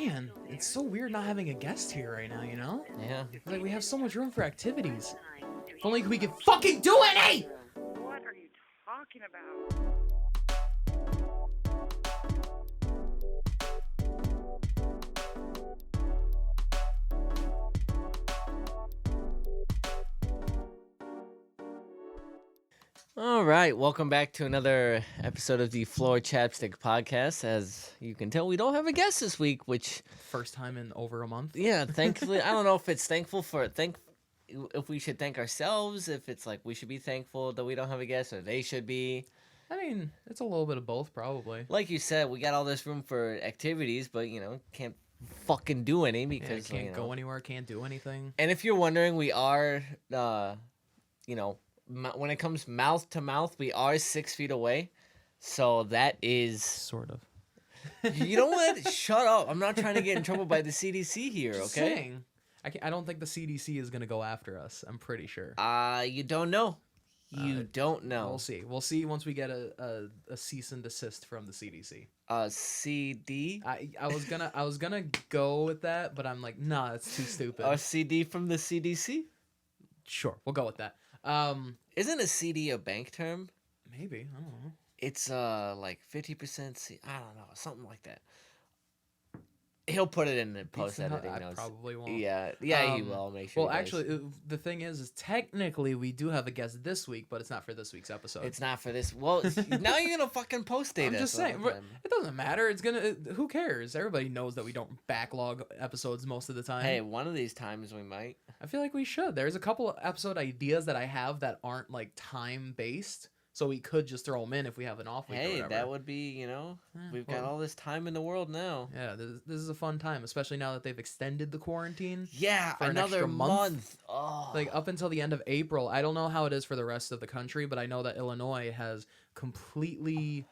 Man, it's so weird not having a guest here right now, you know? Yeah. Like, we have so much room for activities. If only we could fucking do any! What are you talking about? All right, welcome back to another episode of the Floor Chapstick podcast. As you can tell, we don't have a guest this week, which First time in over a month. yeah, thankfully, I don't know if it's if we should thank ourselves, if it's like we should be thankful that we don't have a guest, or they should be. I mean, it's a little bit of both, probably. Like you said, we got all this room for activities, but can't fucking do any because Can't go anywhere, can't do anything. And if you're wondering, we are, when it comes mouth to mouth, we are 6 feet away. So that is... Sort of. You know what? Shut up. I'm not trying to get in trouble by the CDC here, Just okay? saying. I don't think the CDC is going to go after us. I'm pretty sure. You don't know. You don't know. We'll see. We'll see once we get a cease and desist from the CDC. CD? I was gonna go with that, but I'm like, nah, it's too stupid. A CD from the CDC? Sure, we'll go with that. Isn't a CD a bank term? Maybe, I don't know. It's like 50% C. I don't know, something like that. He'll put it in the post editing notes. I probably won't. Yeah, he will. Make sure. Well, actually, the thing is technically we do have a guest this week, but it's not for this week's episode. It's not for this. Well, now you're gonna fucking post date. I'm just saying, it doesn't matter. It's gonna. Who cares? Everybody knows that we don't backlog episodes most of the time. Hey, one of these times we might. I feel like we should. There's a couple of episode ideas that I have that aren't like time based. So we could just throw them in if we have an off week. Hey, or that would be, we've got all this time in the world now. Yeah, this is a fun time, especially now that they've extended the quarantine. Yeah, for another extra month. Oh. Like up until the end of April. I don't know how it is for the rest of the country, but I know that Illinois has completely,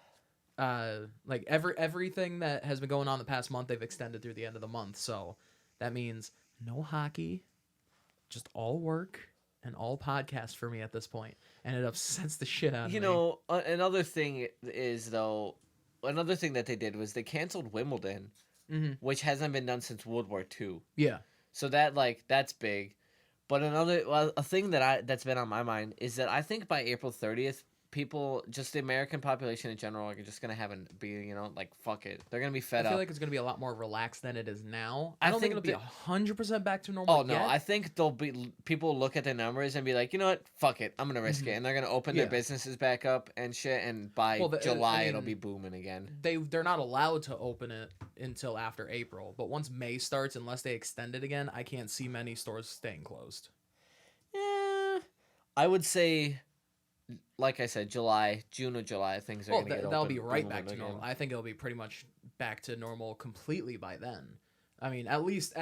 like everything that has been going on the past month, they've extended through the end of the month. So that means no hockey, just all work. And all podcasts for me at this point, and it upsets the shit out of me. Another thing that they did was they canceled Wimbledon, which hasn't been done since World War II. Yeah. So that's big. But a thing that's been on my mind is that I think by April 30th, people, just the American population in general, are just gonna fuck it. They're gonna be fed up. I feel like it's gonna be a lot more relaxed than it is now. I don't think it'll be 100% back to normal. Oh no, I think people look at the numbers and be like, you know what, fuck it, I'm gonna risk it, and they're gonna open their businesses back up and shit, and by July it'll be booming again. They're not allowed to open it until after April, but once May starts, unless they extend it again, I can't see many stores staying closed. Yeah, I would say, like I said, June or July, things are going to get open. That'll be right back to normal. I think it'll be pretty much back to normal completely by then. I mean, at least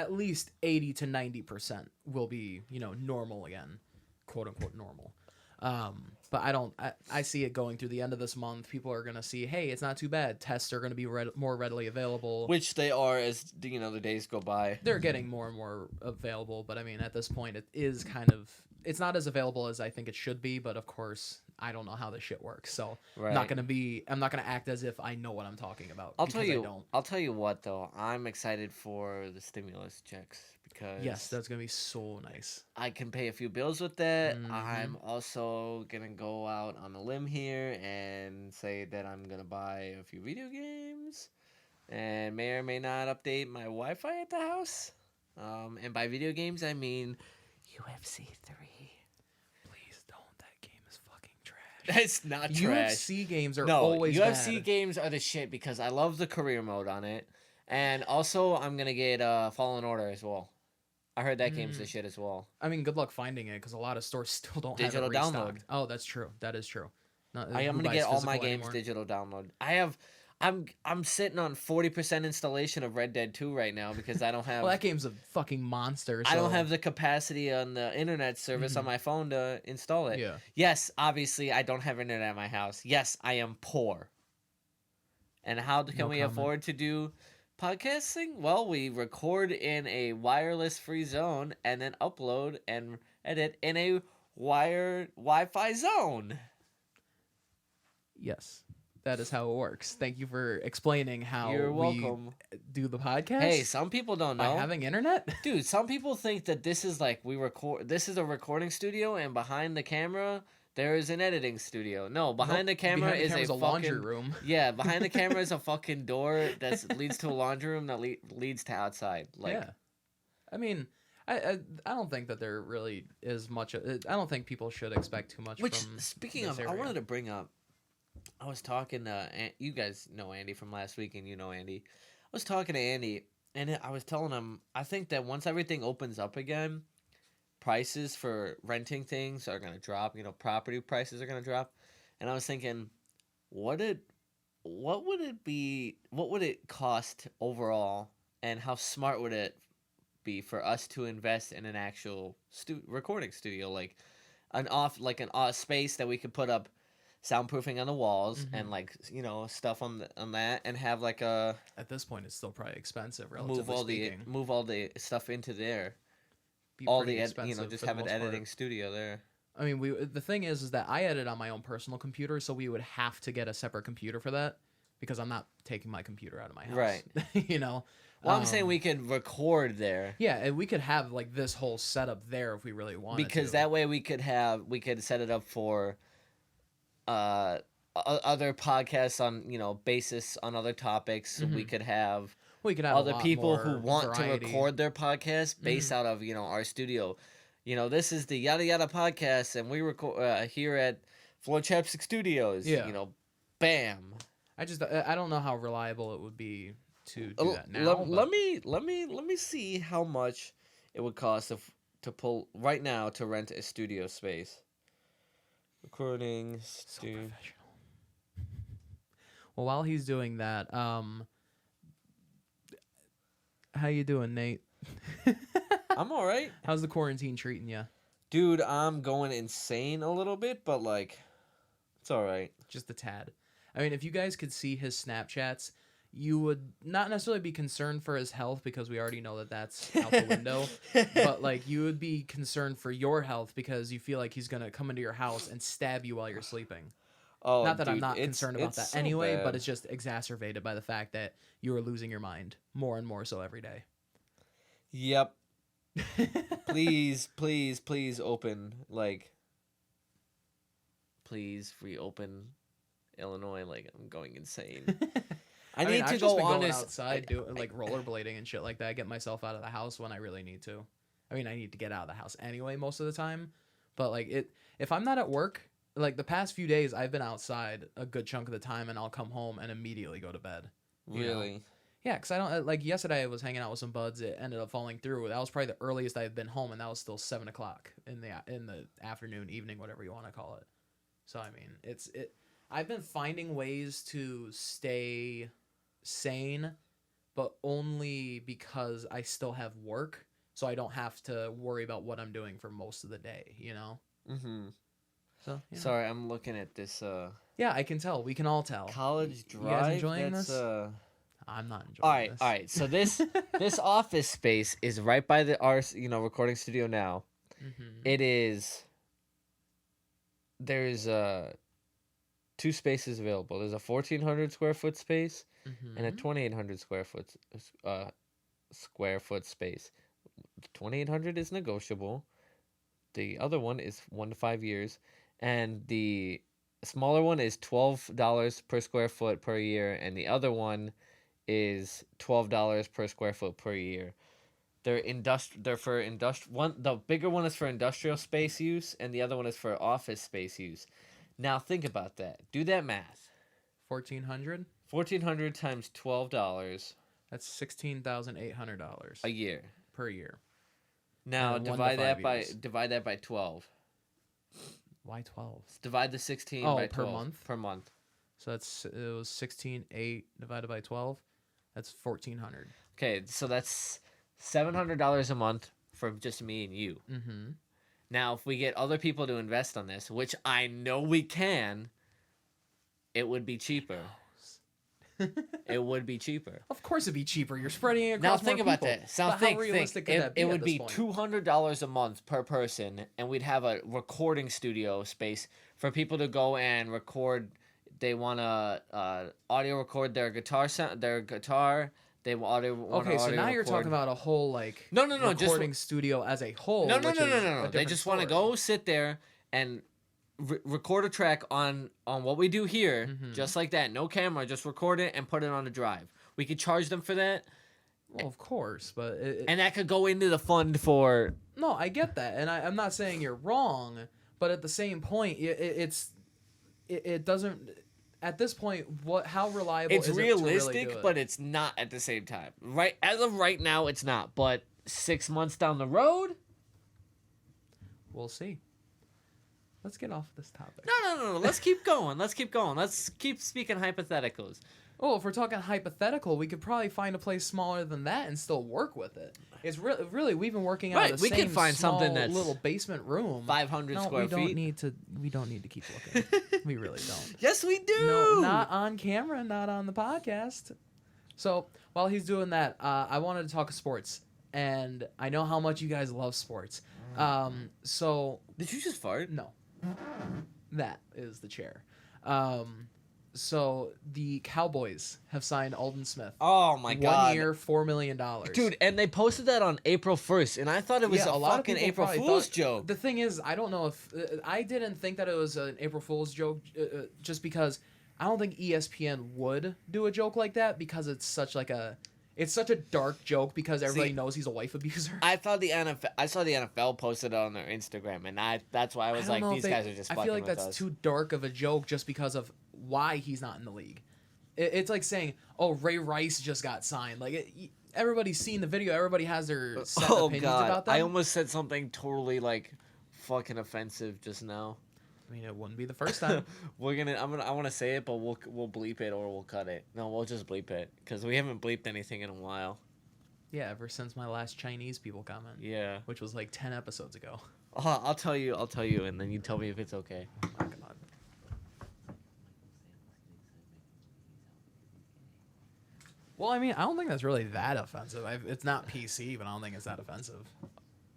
80 to 90% will be, normal again, quote unquote normal. But I see it going through the end of this month. People are going to see, hey, it's not too bad. Tests are going to be more readily available. Which they are as, the days go by. They're getting more and more available. But I mean, at this point, it is kind of, it's not as available as I think it should be. But of course, I don't know how this shit works. So I'm not going to act as if I know what I'm talking about. I'll tell you what, though. I'm excited for the stimulus checks. Because yes, that's going to be so nice. I can pay a few bills with that. I'm also going to go out on a limb here and say that I'm going to buy a few video games and may or may not update my Wi-Fi at the house. And by video games, I mean UFC 3. Please don't. That game is fucking trash. It's not trash. UFC games are always UFC bad. games are the shit because I love the career mode on it. And also, I'm going to get Fallen Order as well. I heard that game's the shit as well. I mean, good luck finding it because a lot of stores still don't digital have it restocked. download. Oh, that's true. That is true. I'm gonna get all my games digital download. I'm sitting on 40% installation of Red Dead 2 right now because I don't have. Well, that game's a fucking monster. So... I don't have the capacity on the internet service on my phone to install it. Yeah. Yes, obviously I don't have internet at my house. Yes, I am poor. And how can we afford to do podcasting? Well, we record in a wireless free zone and then upload and edit in a wired Wi-Fi zone. Yes. That is how it works. Thank you for explaining how You're we welcome. do the podcast. Hey, some people don't by know. having internet. Dude, some people think that this is like this is a recording studio and behind the camera there is an editing studio. No, behind the camera is a laundry fucking room. Yeah, behind the camera is a fucking door that leads to a laundry room that leads to outside. Like Yeah, I mean, I don't think that there really is much. I don't think people should expect too much. Which, from speaking this of, area. I wanted to bring up. I was talking to you guys know Andy from last week, and you know Andy. I was talking to Andy, and I was telling him I think that once everything opens up again, prices for renting things are gonna drop. You know, property prices are gonna drop, and I was thinking, what would it be? What would it cost overall, and how smart would it be for us to invest in an actual recording studio, like an space that we could put up soundproofing on the walls and like stuff on that, and have like a At this point, it's still probably expensive. Relatively speaking, move all the stuff into there. Be All pretty the expensive just for have the an most part. editing studio there. I mean, the thing is that I edit on my own personal computer, so we would have to get a separate computer for that because I'm not taking my computer out of my house. Right. you know. Well, I'm saying we could record there. Yeah, and we could have like this whole setup there if we really wanted Because to. that way we could set it up for other podcasts on basis on other topics. We could have other people who want variety. to record their podcast based out of our studio. This is the Yada Yada podcast, and we record here at Floor Chapstick Studios. Yeah. Bam. I don't know how reliable it would be to do that now. Let me see how much it would cost to pull right now to rent a studio space. Recording So professional. Well, while he's doing that, how you doing, Nate? I'm all right. How's the quarantine treating you? Dude, I'm going insane a little bit, but it's all right. Just a tad. I mean, if you guys could see his Snapchats, you would not necessarily be concerned for his health because we already know that that's out the window. But you would be concerned for your health because you feel like he's gonna come into your house and stab you while you're sleeping. Oh, not that dude, I'm not concerned about that so anyway, bad. but it's just exacerbated by the fact that you are losing your mind more and more so every day. Yep. Please open please reopen Illinois. I'm going insane. I need to I've just go been on going this outside doing rollerblading and shit like that. Get myself out of the house when I really need to. I mean, I need to get out of the house anyway most of the time, but if I'm not at work, the past few days I've been outside a good chunk of the time, and I'll come home and immediately go to bed. Really? Yeah, because I don't yesterday I was hanging out with some buds. It ended up falling through. That was probably the earliest I had been home, and that was still 7 o'clock in the afternoon, evening, whatever you want to call it. So I mean, I've been finding ways to stay sane, but only because I still have work, so I don't have to worry about what I'm doing for most of the day. Mm-hmm. So Sorry, I'm looking at this. Yeah, I can tell. We can all tell. College Drive. You guys enjoying that's, this? I'm not enjoying this. All right. So this office space is right by our recording studio now. Mm-hmm. It is. There's 2 spaces available. There's a 1,400 square foot space and a 2,800 square foot space. The 2,800 is negotiable. The other one is 1 to 5 years, and the smaller one is $12 per square foot per year, and the other one is $12 per square foot per year. They're for industrial. The bigger one is for industrial space use, and the other one is for office space use. Now think about that. Do that math. 1,400. 1,400 times $12 That's $16,800 a year. per year. Now And 1 to divide that 5 by years. divide that by 12. Why 12? Divide the 16 Oh, by per 12 month? per month. So it was 16,800 divided by 12. That's 1,400. Okay, so that's $700 a month for just me and you. Mm-hmm. Now, if we get other people to invest on this, which I know we can, it would be cheaper. It would be cheaper. Of course, it'd be cheaper. You're spreading it Now across think more about people. that. Now But think. How realistic could that be It at would this be point? $200 a month per person, and we'd have a recording studio space for people to go and record they want to audio record their guitar sound, their guitar. They audio. Okay, so now you're talking about a whole like no, just recording studio as a whole. no. Which is a They different just want to story. go sit there and record a track on what we do here, Mm-hmm. just like that. No camera, just record it and put it on a drive. We could charge them for that, Well, of course, but and that could go into the fund for. no, I get that, and I'm not saying you're wrong, but at the same point, it doesn't. At this point, how reliable It's is it to really realistic, do it? but it's not at the same time. Right as of right now, it's not. But 6 months down the road, We'll see. Let's get off this topic. no. Let's keep going. Let's keep speaking hypotheticals. Oh, if we're talking hypothetical, we could probably find a place smaller than that and still work with it. It's really we've been working out Right, of the we same could find small something that's little basement room. 500 no, square we don't feet. need to. We don't need to keep looking. We really don't. Yes, we do. No, not on camera, not on the podcast. So while he's doing that, I wanted to talk sports, and I know how much you guys love sports. So Did you just fart? no, that is the chair. So the Cowboys have signed Alden Smith. Oh my god. 1 year, $4 million. Dude, and they posted that on April 1st, and I thought it was Yeah, a lot of fucking people April probably Fool's thought- joke. The thing is, I don't know if I didn't think that it was an April Fool's joke, just because I don't think ESPN would do a joke like that because it's such a dark joke because everybody See, knows he's a wife abuser. I saw the NFL posted it on their Instagram, and that's why I was don't like, know if these they- guys are just I fucking feel like with that's us. too dark of a joke just because of why he's not in the league. It's like saying, "Oh, Ray Rice just got signed." Like everybody's seen the video. Everybody has their set Oh opinions god, about that. I almost said something totally like fucking offensive just now. I mean, it wouldn't be the first time. I want to say it, but we'll bleep it or we'll cut it. No, we'll just bleep it because we haven't bleeped anything in a while. Yeah, ever since my last Chinese people comment. Yeah. Which was like 10 episodes ago. Oh, I'll tell you, and then you tell me if it's okay. Oh my god. Well, I mean, I don't think that's really that offensive. It's not PC, but I don't think it's that offensive.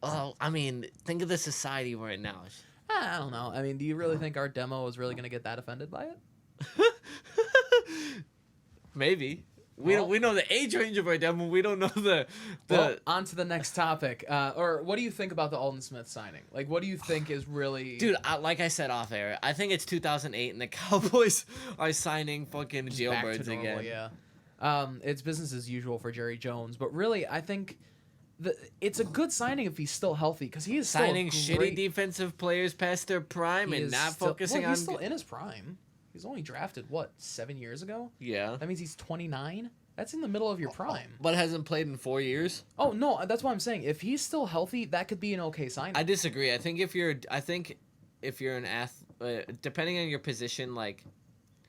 Oh, I mean, think of the society we're in now. I don't know. I mean, do you really think our demo is really going to get that offended by it? Maybe. Well- We know the age range of our demo. We don't know the Well, on to the next topic. Or what do you think about the Alden Smith signing? Like, what do you think is really... dude. Like I said off air, I think it's 2008 and the Cowboys are signing fucking back jailbirds to normal, again. yeah. It's business as usual for Jerry Jones, but really, I think it's a good signing if he's still healthy because he is still Signing a shitty great, defensive players past their prime he and is not still- focusing well, on. He's still in his prime. He's only drafted 7 years ago. Yeah, That means he's 29. That's in the middle of your prime. but hasn't played in 4 years. Oh no, that's what I'm saying. If he's still healthy, that could be an okay signing. I disagree. I think if you're an depending on your position, like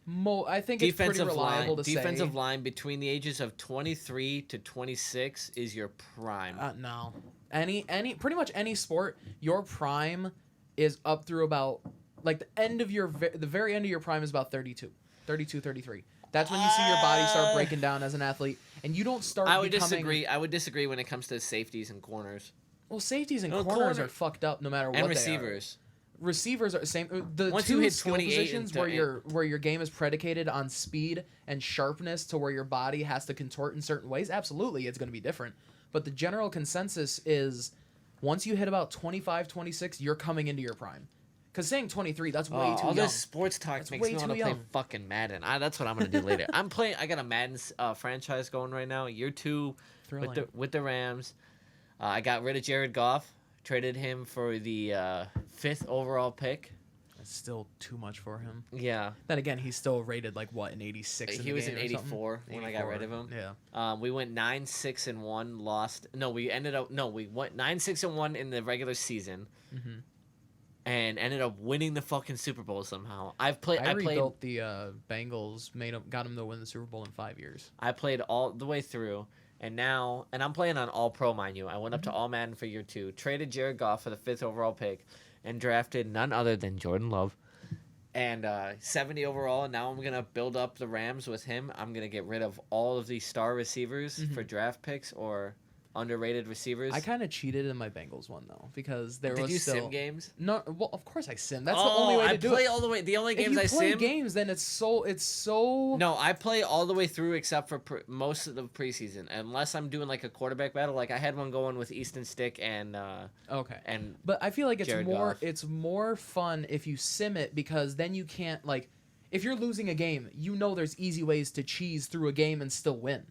I think it's pretty reliable to say. defensive line between the ages of 23 to 26 is your prime. No, pretty much any sport, your prime is up through about like the end of the very end of your prime is about 32, 33. That's when you see your body start breaking down as an athlete, and you don't start. I would becoming, disagree. I would disagree when it comes to safeties and corners Well, safeties and No, corners corner- are fucked up no matter what and they receivers. are. Receivers are the same. The Once two you hit skill 28 positions and where your game is predicated on speed and sharpness to where your body has to contort in certain ways. Absolutely, it's going to be different. But the general consensus is once you hit about 25, 26, you're coming into your prime. Because saying 23, that's way too all young. this sports talk That's makes way me want too to play young. fucking Madden. That's what I'm gonna do later. I got a Madden franchise going right now. Year 2 Thrilling. with the Rams. I got rid of Jared Goff. Traded him for the 5th overall pick. It's still too much for him. Yeah, Then again, he's still rated like what, an 86. he was an 84 when I got rid of him. Yeah. We went 9-6-1. Lost. No, we went 9-6-1 in the regular season. Mhm. And ended up winning the fucking Super Bowl somehow. I played. rebuilt the Bengals, got him to win the Super Bowl in 5 years. I played all the way through, and I'm playing on All Pro, mind you. I went up to All Madden for year 2, traded Jared Goff for the 5th overall pick, and drafted none other than Jordan Love, and 70 overall. And now I'm gonna build up the Rams with him. I'm gonna get rid of all of these star receivers for draft picks or underrated receivers. I kind of cheated in my Bengals one though because there Did was you still sim games? no. Well, of course I sim. That's the only way to do play it. all the way. The only If games you I play sim. games, then it's so. No, I play all the way through except for most of the preseason, unless I'm doing like a quarterback battle. Like I had one going with Easton Stick and Okay. and But I feel like Jared Goff. it's more fun if you sim it because then you can't like if you're losing a game, you know there's easy ways to cheese through a game and still win.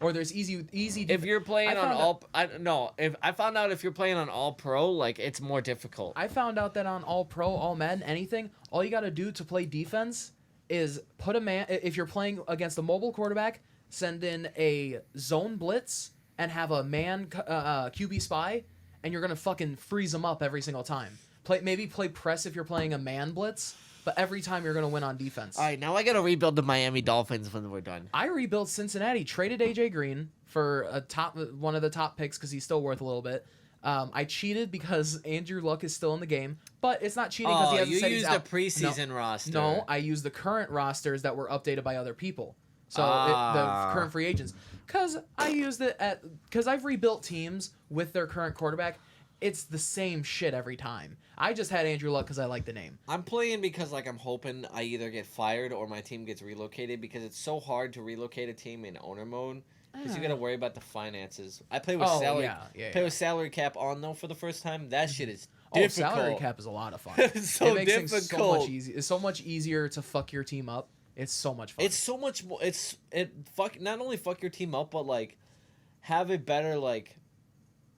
Or there's easy if you're playing I on found all if I found out if you're playing on all pro, like it's more difficult. I found out that on all pro, all men, anything, all you got to do to play defense is put a man if you're playing against a mobile quarterback, send in a zone blitz and have a man QB spy and you're going to fucking freeze them up every single time. Maybe play press if you're playing a man blitz. But every time you're going to win on defense. All right, now I got to rebuild the Miami Dolphins when we're done. I rebuilt Cincinnati, traded AJ Green for one of the top picks because he's still worth a little bit. I cheated because Andrew Luck is still in the game, but it's not cheating because he hasn't said he's out. You used the preseason roster. No, I used the current rosters that were updated by other people. So the current free agents. Because I used it because I've rebuilt teams with their current quarterback. It's the same shit every time. I just had Andrew Luck because I like the name. I'm playing because like I'm hoping I either get fired or my team gets relocated because it's so hard to relocate a team in owner mode because you got to worry about the finances. I play with with salary cap on though for the first time. That shit is difficult. Salary cap is a lot of fun. It's so it makes difficult. Things so much easier. It's so much easier to fuck your team up. It's so much fun. It's so much more. Not only fuck your team up, but like have a better like.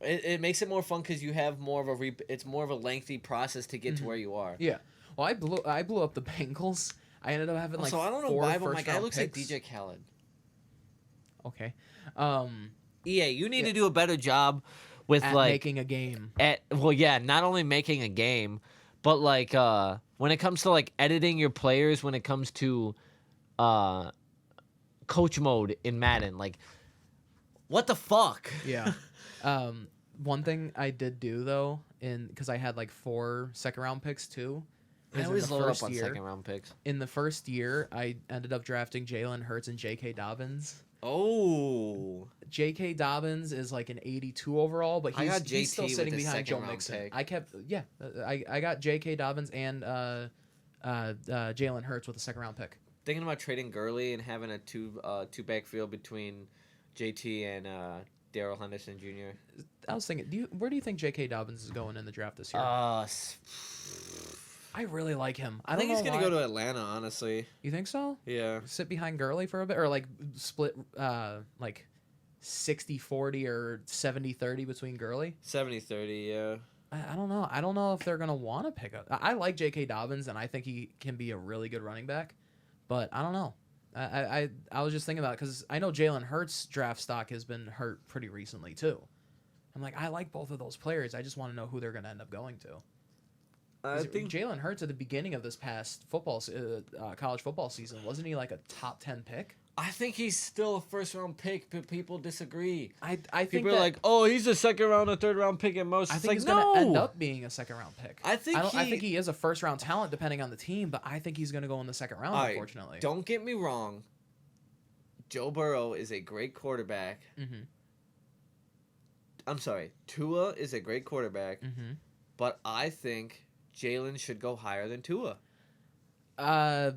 It makes it more fun because you have more of it's more of a lengthy process to get to where you are. Yeah. Well, I blew up the Bengals. I ended up having So I don't know why, but my guy looks like DJ Khaled. Okay. EA, you need to do a better job with like making a game. Not only making a game, but like when it comes to like editing your players, when it comes to coach mode in Madden, like what the fuck? Yeah. One thing I did do though, because I had like 4 second-round picks too. I always load up on second-round picks. In the first year, I ended up drafting Jalen Hurts and J.K. Dobbins. Oh. J.K. Dobbins is like an 82 overall, but he's still sitting behind Joe Mixon. I got J.K. Dobbins and Jalen Hurts with a second-round pick. Thinking about trading Gurley and having a two backfield between JT and Darrell Henderson Jr. I was thinking, where do you think J.K. Dobbins is going in the draft this year? I really like him. I think he's going to go to Atlanta, honestly. You think so? Yeah. Sit behind Gurley for a bit? Or like split like 60-40 or 70-30 between Gurley? 70-30, yeah. I don't know. I don't know if they're going to want to pick up. I like J.K. Dobbins, and I think he can be a really good running back. But I don't know. I was just thinking about it because I know Jalen Hurts' draft stock has been hurt pretty recently too. I'm like, I like both of those players. I just want to know who they're going to end up going to. I think Jalen Hurts at the beginning of this past college football season, wasn't he like a top 10 pick? I think he's still a first-round pick, but people disagree. I think people are like, oh, he's a second-round or third-round pick at most. I think he's going to end up being a second-round pick. I think he is a first-round talent depending on the team, but I think he's going to go in the second round, unfortunately. Don't get me wrong. Joe Burrow is a great quarterback. Mm-hmm. I'm sorry. Tua is a great quarterback, but I think Jalen should go higher than Tua. No.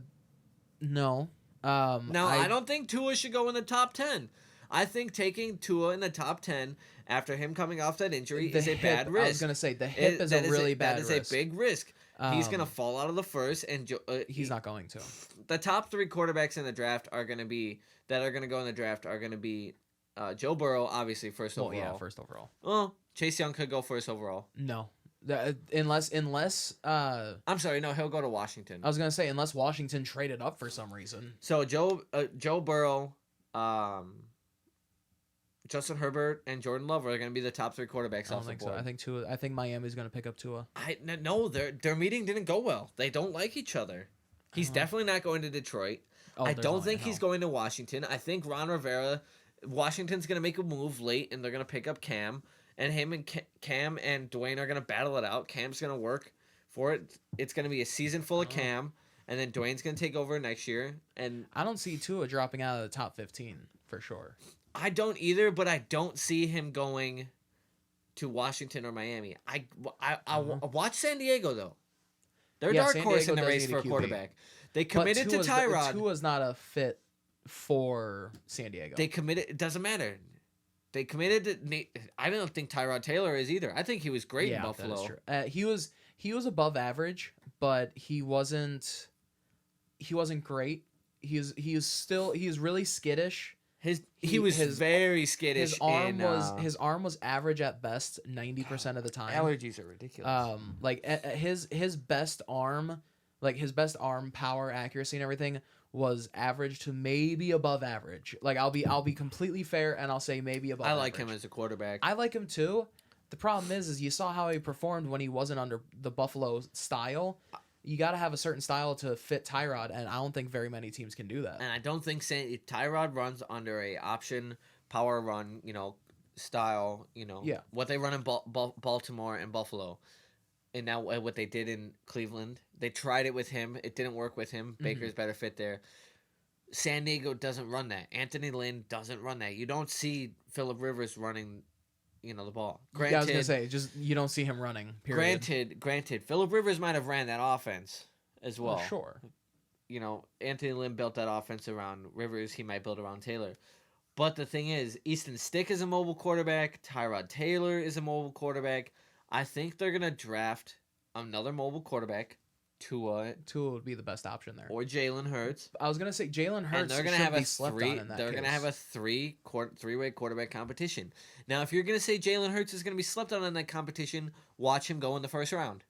I don't think Tua should go in the top 10. I think taking Tua in the top 10 after him coming off that injury is a bad risk. I was going to say, the hip is a really bad risk. That is a big risk. He's going to fall out of the first, and he's not going to. The top 3 quarterbacks in the draft are going to be Joe Burrow, obviously, first overall. Yeah, first overall. Well, Chase Young could go first overall. No. Unless I'm sorry, no, he'll go to Washington. I was gonna say unless Washington traded up for some reason. So Joe Burrow, Justin Herbert, and Jordan Love are gonna be the top 3 quarterbacks. I don't think so. I think Miami's gonna pick up Tua. No, their meeting didn't go well. They don't like each other. He's definitely not going to Detroit. I don't think he's going to Washington. I think Ron Rivera, Washington's gonna make a move late, and they're gonna pick up Cam. And him and Cam and Dwayne are going to battle it out. Cam's going to work for it. It's going to be a season full of Cam. And then Dwayne's going to take over next year. And I don't see Tua dropping out of the top 15 for sure. I don't either, but I don't see him going to Washington or Miami. I watch San Diego though. They're Yeah, dark San horse Diego in the does race need for a a QB. quarterback. They committed to Tyrod. Tua's not a fit for San Diego. They committed. It doesn't matter. They committed to. I don't think Tyrod Taylor is either. I think he was great in Buffalo. That is true. He was above average, but he wasn't great. He is really skittish. He was very skittish. His arm was average at best 90% of the time. Allergies are ridiculous. His best arm, like his best arm power, accuracy, and everything was average to maybe above average. Like I'll be completely fair and I'll say maybe above. I like average. him as a quarterback. I like him too. The problem is you saw how he performed when he wasn't under the Buffalo style. You got to have a certain style to fit Tyrod, and I don't think very many teams can do that. And I don't think Tyrod runs under a option power run, style, Yeah. what they run in Baltimore and Buffalo. And now what they did in Cleveland, they tried it with him. It didn't work with him. Baker's better fit there. San Diego doesn't run that. Anthony Lynn doesn't run that. You don't see Phillip Rivers running, the ball. Granted, I was gonna say, just you don't see him running. Period. Granted, Phillip Rivers might have ran that offense as well. Sure. Anthony Lynn built that offense around Rivers. He might build around Taylor. But the thing is, Easton Stick is a mobile quarterback. Tyrod Taylor is a mobile quarterback. I think they're gonna draft another mobile quarterback, Tua would be the best option there. or Jalen Hurts. I was gonna say Jalen Hurts. And they're gonna have a three-way quarterback competition. Now, if you're gonna say Jalen Hurts is gonna be slept on in that competition, watch him go in the first round.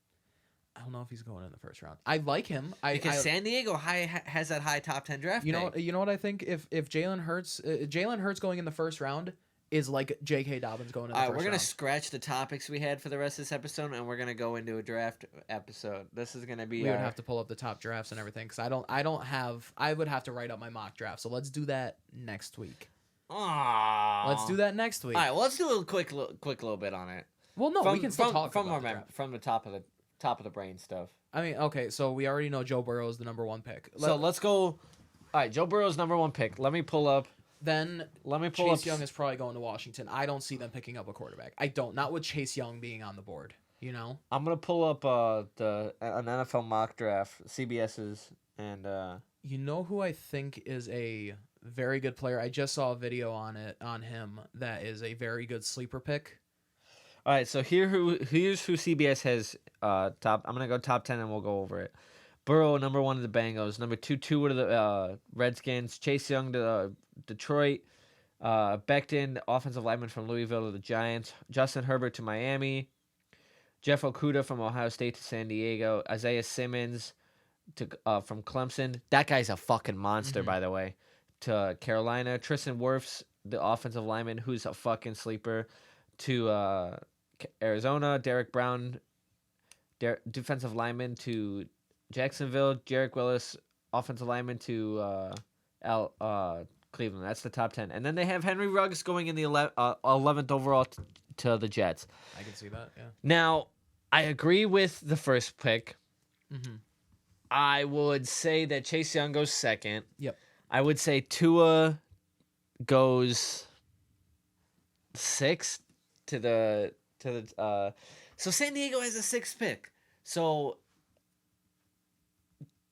I don't know if he's going in the first round. I like him. Because San Diego has that high top 10 draft. You know what I think? If Jalen Hurts going in the first round is like J.K. Dobbins going in the first round. We're gonna scratch the topics we had for the rest of this episode, and we're gonna go into a draft episode. This is gonna be. We would have to pull up the top drafts and everything because I would have to write up my mock draft. So let's do that next week. Aww. Let's do that next week. All right, well, let's do a quick little bit on it. Well, no, we can still talk about the top of the brain stuff. I mean, okay, so we already know Joe Burrow is the number one pick. So let's go. All right, Joe Burrow's number one pick. Let me pull up. Chase Young is probably going to Washington. I don't see them picking up a quarterback. I don't. Not with Chase Young being on the board. I'm gonna pull up an NFL mock draft, CBS's, and. You know who I think is a very good player? I just saw a video on him that is a very good sleeper pick. All right, so here's who CBS has top. I'm gonna go top 10 and we'll go over it. Burrow, number 1 to the Bengals. Number 2 to the Redskins. Chase Young to Detroit. Becton, offensive lineman from Louisville to the Giants. Justin Herbert to Miami. Jeff Okudah from Ohio State to San Diego. Isaiah Simmons from Clemson. That guy's a fucking monster, by the way. To Carolina. Tristan Wirfs, the offensive lineman, who's a fucking sleeper, to Arizona. Derek Brown, defensive lineman, to Jacksonville. Jarek Willis, offensive lineman, to Cleveland. That's the top 10. And then they have Henry Ruggs going in the 11th overall to the Jets. I can see that, yeah. Now, I agree with the first pick. Mm-hmm. I would say that Chase Young goes second. Yep. I would say Tua goes 6th to the so San Diego has a 6th pick. So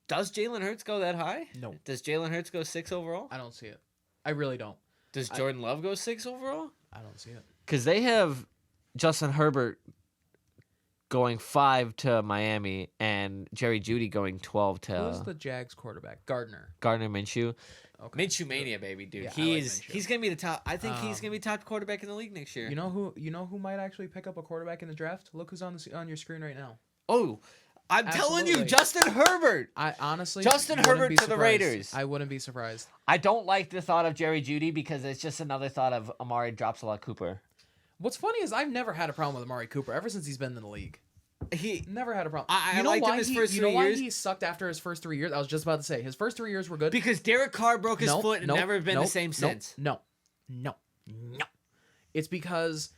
does Jalen Hurts go that high? No. Does Jalen Hurts go 6 overall? I don't see it. I really don't. Does Jordan Love go 6 overall? I don't see it. Because they have Justin Herbert going 5 to Miami and Jerry Jeudy going 12 to. Who's the Jags quarterback? Gardner Minshew. Okay. Minshew mania, baby, dude. Yeah, He's gonna be the top. I think he's gonna be top quarterback in the league next year. You know who might actually pick up a quarterback in the draft? Look who's on your screen right now. Oh, I'm telling you, Absolutely. Justin Herbert. I honestly Justin wouldn't Herbert be to the surprised. Raiders. I wouldn't be surprised. I don't like the thought of Jerry Jeudy because it's just another thought of Amari Dropsalot Cooper. What's funny is I've never had a problem with Amari Cooper ever since he's been in the league. He Never had a problem. I liked him his first 3 why years. he sucked after his first 3 years? I was just about to say his first 3 years were good. because Derek Carr broke his foot and never been the same no, since. No. It's because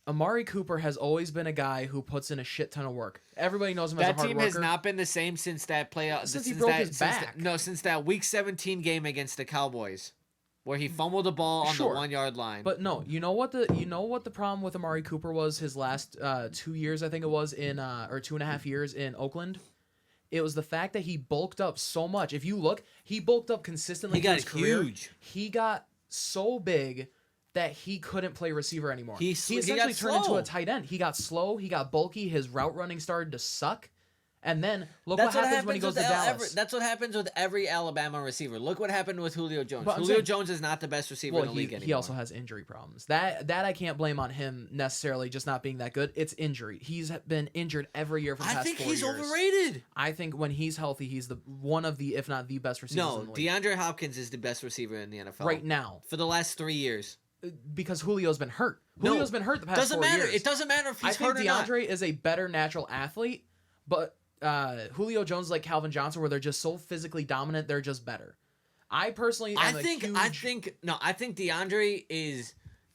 Amari Cooper has always been a guy who puts in a shit ton of work. Everybody knows him as a That hard team worker. has not been the same since that playoff. Since he broke his back. Since that Week 17 game against the Cowboys. where he fumbled the ball on Sure. the 1 yard line. But no, you know what the problem with Amari Cooper was his last 2 years, I think it was, in or 2.5 years in Oakland? It was the fact that he bulked up so much. If you look, he bulked up consistently. He got his career. huge. He got so big that he couldn't play receiver anymore. He essentially got turned into slow. a tight end. He got slow. He got bulky. His route running started to suck. And then look what happens when he goes to Dallas. That's what happens with every Alabama receiver. Look what happened with Julio Jones. But I'm Julio saying- Jones is not the best receiver in the league anymore. He also has injury problems. That I can't blame on him necessarily just not being that good. It's injury. He's been injured every year for the I past think 4 he's years. overrated. I think when he's healthy, he's one of the, if not the best receivers No, in the league. DeAndre Hopkins is the best receiver in the NFL Right now. for the last 3 years. Because Julio's been hurt. No, Julio's been hurt the past Doesn't 4 matter. years. It doesn't matter if he's I think hurt or not. DeAndre is a better natural athlete, but Julio Jones is like Calvin Johnson, where they're just so physically dominant, they're just better. I personally am I think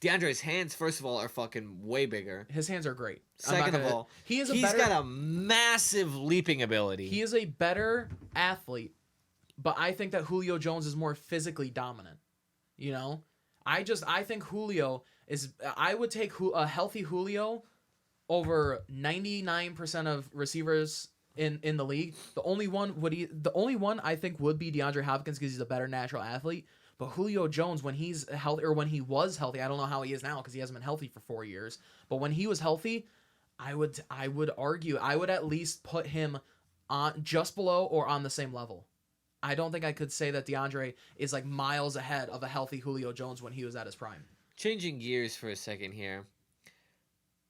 DeAndre's hands, first of all, are fucking way bigger. his hands are great. Second of all, he's got a massive leaping ability. He is a better athlete, but I think that Julio Jones is more physically dominant. You know, I think Julio is. I would take a healthy Julio over 99% of receivers in the league. The only one I think would be DeAndre Hopkins because he's a better natural athlete. But Julio Jones, when he's healthy, or when he was healthy, I don't know how he is now because he hasn't been healthy for 4 years. But when he was healthy, I would argue I would at least put him on just below or on the same level. I don't think I could say that DeAndre is like miles ahead of a healthy Julio Jones when he was at his prime. Changing gears for a second here.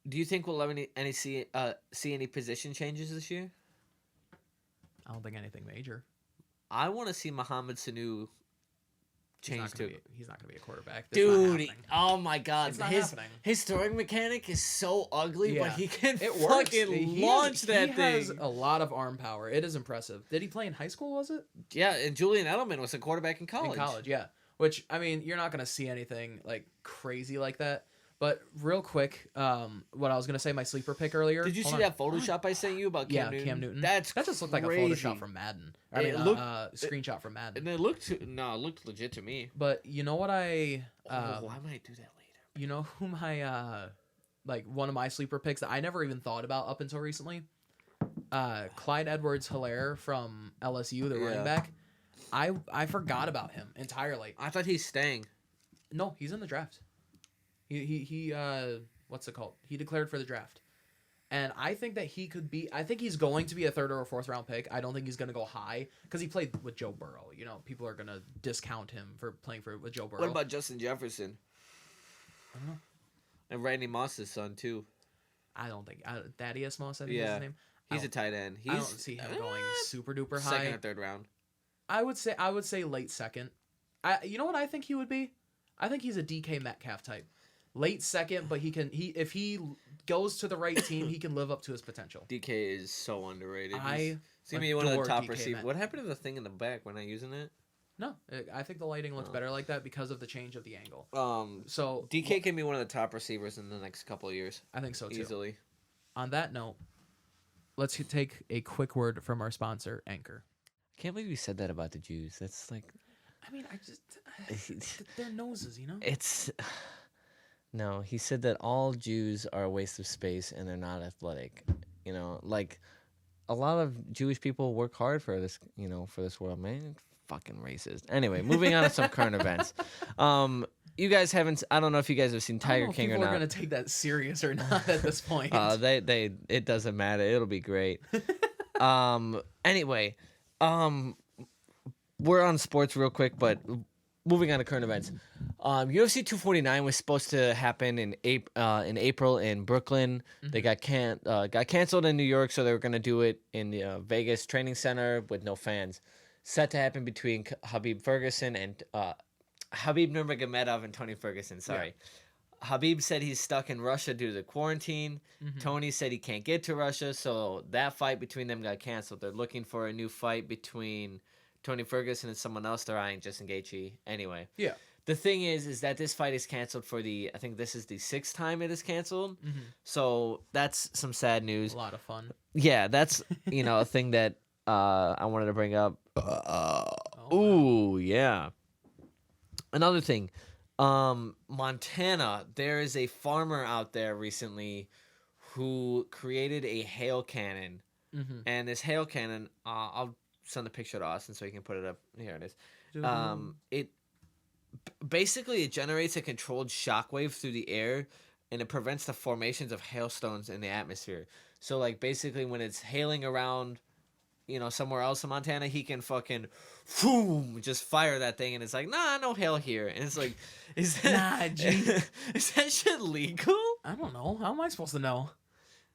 Do you think we'll ever see any position changes this year? I don't think anything major. I want to see Mohamed Sanu change to. He's not gonna be a quarterback. Dude, oh my God, It's not happening. his throwing mechanic is so ugly, but Yeah. he can It works. fucking launch that He thing. has a lot of arm power. It is impressive. Did he play in high school? Was it Yeah, and Julian Edelman was a quarterback in college. in college? Yeah. Which I mean, you're not gonna see anything like crazy like that. But real quick, what I was gonna say, my sleeper pick earlier. Did you Hold see on. that Photoshop I sent you about Cam Newton? Cam Newton. That just looked like a crazy. Photoshop from Madden. I It mean, looked- screenshot from Madden. And it looked it looked legit to me. But you know what I I might do that later. you know who my like one of my sleeper picks that I never even thought about up until recently? Clyde Edwards-Helaire from LSU, the running back. I forgot about him entirely. I thought he's staying. No, he's in the draft. He what's it called? He declared for the draft. And I think that I think he's going to be a 3rd or a 4th round pick. I don't think he's going to go high because he played with Joe Burrow. You know, people are going to discount him for playing with Joe Burrow. What about Justin Jefferson? I don't know. And Randy Moss's son too. I don't think Thaddeus Moss, I think is Yeah. his name. He's a tight end. I don't see him going super duper high. 2nd or 3rd round. I would say late 2nd. You know what I think he would be? I think he's a DK Metcalf type. Late 2nd, but if he goes to the right team, he can live up to his potential. DK is so underrated. I He's gonna be one of the adore top DK receivers. Metcalf. What happened to the thing in the back? We're not using it. No, I think the lighting looks Oh. better like that because of the change of the angle. So DK can be one of the top receivers in the next couple of years. I think so too. Easily. On that note, let's take a quick word from our sponsor, Anchor. I can't believe you said that about the Jews. That's like I mean, their noses, you know. it's. No, he said that all Jews are a waste of space and they're not athletic. You know, like a lot of Jewish people work hard for this. You know, for this world, man. Fucking racist. Anyway, moving on to some current events. You guys haven't. I don't know if you guys have seen Tiger King or not. People are gonna take that serious or not at this point. It doesn't matter. It'll be great. Anyway, we're on sports real quick, but moving on to current events. UFC 249 was supposed to happen in April in Brooklyn. Mm-hmm. They got canceled in New York, so they were gonna do it in the Vegas training center with no fans. Set to happen between Habib Ferguson and Habib Nurmagomedov and Tony Ferguson. Sorry. Yeah. Habib said he's stuck in Russia due to the quarantine. Mm-hmm. Tony said he can't get to Russia, so that fight between them got canceled. They're looking for a new fight between Tony Ferguson and someone else. They're eyeing Justin Gaethje. Anyway. Yeah. The thing is that this fight is canceled for I think this is the 6th time it is canceled. Mm-hmm. So that's some sad news. A lot of fun. Yeah, that's, a thing that I wanted to bring up. Wow. Ooh, yeah. Another thing, Montana, there is a farmer out there recently who created a hail cannon. Mm-hmm. And this hail cannon, I'll send a picture to Austin so he can put it up. Here it is. It basically it generates a controlled shockwave through the air, and it prevents the formations of hailstones in the atmosphere. So like basically when it's hailing around, somewhere else in Montana, he can fucking, boom, just fire that thing, and it's like, nah, no hail here. And it's like, is that is that shit legal? I don't know. How am I supposed to know?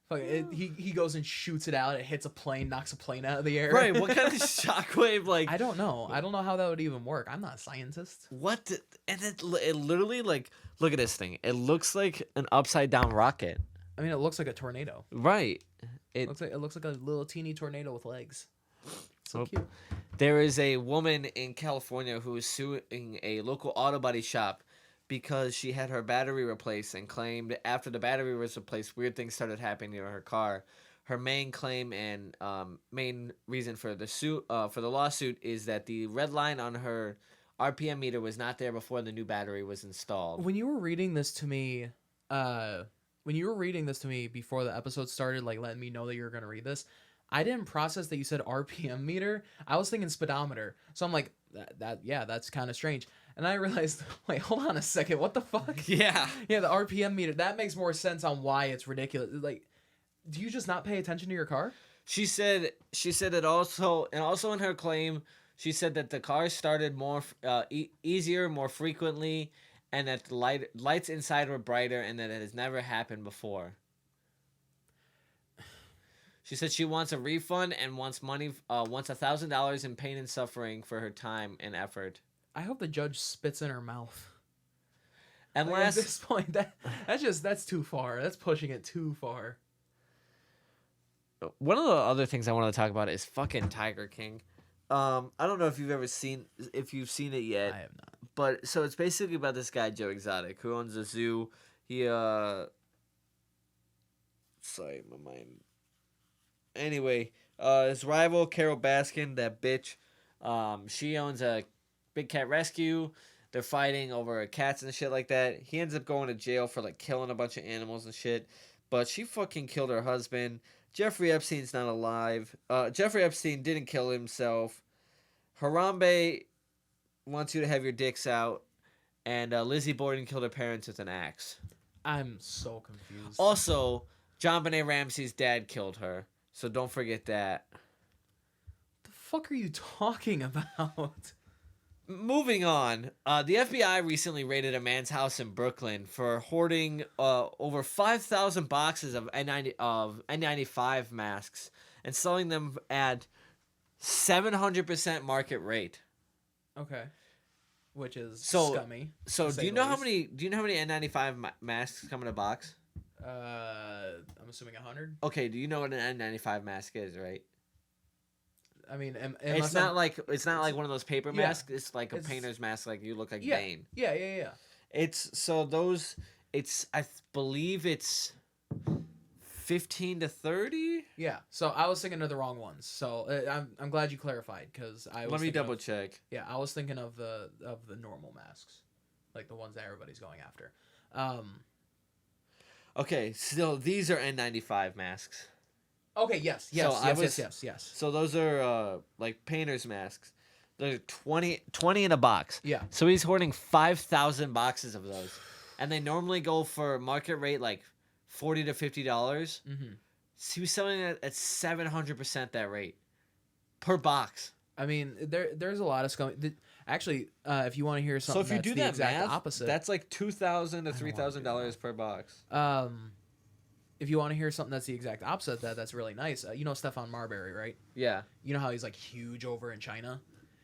Fuck, he goes and shoots it out. It hits a plane, knocks a plane out of the air. Right. What kind of shockwave? Like, I don't know. I don't know how that would even work. I'm not a scientist. And it literally, like, look at this thing. It looks like an upside down rocket. I mean, it looks like a tornado. Right. It looks like a little teeny tornado with legs. So cute. There is a woman in California who is suing a local auto body shop because she had her battery replaced and claimed after the battery was replaced, weird things started happening to her car. Her main claim and main reason for the lawsuit is that the red line on her RPM meter was not there before the new battery was installed. When you were reading this to me, before the episode started, like letting me know that you were gonna read this, I didn't process that you said RPM meter. I was thinking speedometer. So I'm like, that's kind of strange. And I realized, wait, hold on a second. What the fuck? Yeah. Yeah, the RPM meter. That makes more sense on why it's ridiculous. Like, do you just not pay attention to your car? She said it also, and also in her claim, she said that the car started more easier, more frequently, and that the lights inside were brighter, and that it has never happened before. She said she wants a refund and wants money, wants $1,000 in pain and suffering for her time and effort. I hope the judge spits in her mouth. And like, at this point, that's too far. That's pushing it too far. One of the other things I wanted to talk about is fucking Tiger King. I don't know if you've seen it yet. I have not. But so it's basically about this guy Joe Exotic who owns a zoo. He sorry, my mind. Anyway, his rival Carol Baskin, that bitch, she owns a big cat rescue. They're fighting over cats and shit like that. He ends up going to jail for like killing a bunch of animals and shit. But she fucking killed her husband. Jeffrey Epstein's not alive. Jeffrey Epstein didn't kill himself. Harambe wants you to have your dicks out. And Lizzie Borden killed her parents with an axe. I'm so confused. Also, John Benet Ramsey's dad killed her. So don't forget that. The fuck are you talking about? Moving on, the FBI recently raided a man's house in Brooklyn for hoarding over 5,000 boxes of N95 masks and selling them at 700% market rate. Okay, which is scummy. So do you know how many N95 masks come in a box? I'm assuming 100. Okay, do you know what an N95 mask is, right? I mean, it's not like one of those paper masks. It's like a painter's mask. Like you look like Bane. Yeah. I believe it's 15 to 30. Yeah. So I was thinking of the wrong ones. So I'm glad you clarified because I was. Let me double check. Yeah, I was thinking of the normal masks, like the ones that everybody's going after. Okay, still these are N95 masks. Okay, yes. So those are like painter's masks. They're 20 in a box. Yeah. So he's hoarding 5,000 boxes of those. And they normally go for market rate like $40 to $50. Mm-hmm. So he was selling it at 700% that rate per box. I mean, there's a lot of scum. Actually, if you want to hear something, so if you do that exact math, opposite, that's like $2,000 to $3,000 per box. If you want to hear something that's the exact opposite, that's really nice. You know Stefan Marbury, right? Yeah. You know how he's like huge over in China?